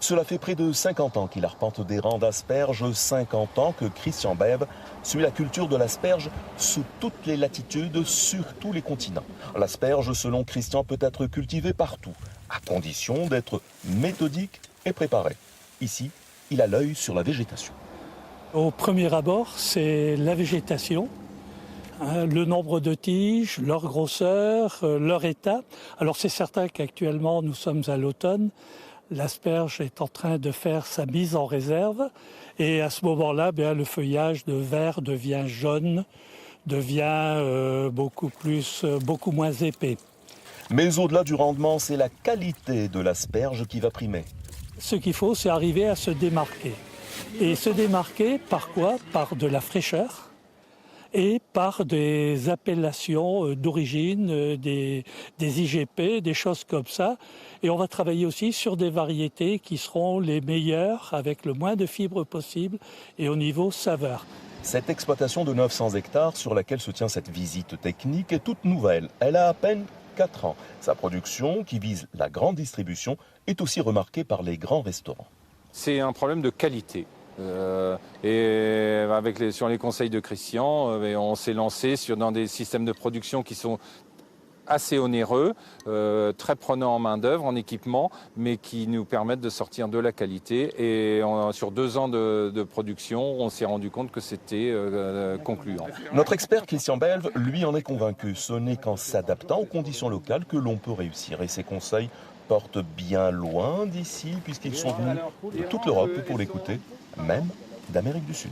Cela fait près de 50 ans qu'il arpente des rangs d'asperges, 50 ans que Christian Bève suit la culture de l'asperge sous toutes les latitudes, sur tous les continents. L'asperge, selon Christian, peut être cultivée partout, à condition d'être méthodique et préparée. Ici, il a l'œil sur la végétation. Au premier abord, c'est la végétation, le nombre de tiges, leur grosseur, leur état. Alors c'est certain qu'actuellement nous sommes à l'automne. L'asperge est en train de faire sa mise en réserve et à ce moment-là, le feuillage de vert devient jaune, devient beaucoup moins épais. Mais au-delà du rendement, c'est la qualité de l'asperge qui va primer. Ce qu'il faut, c'est arriver à se démarquer. Et se démarquer par quoi? Par de la fraîcheur et par des appellations d'origine, des IGP, des choses comme ça. Et on va travailler aussi sur des variétés qui seront les meilleures, avec le moins de fibres possible et au niveau saveur. Cette exploitation de 900 hectares sur laquelle se tient cette visite technique est toute nouvelle. Elle a à peine 4 ans. Sa production, qui vise la grande distribution, est aussi remarquée par les grands restaurants. C'est un problème de qualité. Et sur les conseils de Christian, on s'est lancé dans des systèmes de production qui sont assez onéreux, très prenants en main-d'œuvre, en équipement, mais qui nous permettent de sortir de la qualité. Et sur 2 ans de production, on s'est rendu compte que c'était concluant. Notre expert Christian Bève, lui, en est convaincu. Ce n'est qu'en s'adaptant aux conditions locales que l'on peut réussir. Et ses conseils portent bien loin d'ici, puisqu'ils sont venus de toute l'Europe pour l'écouter, même d'Amérique du Sud.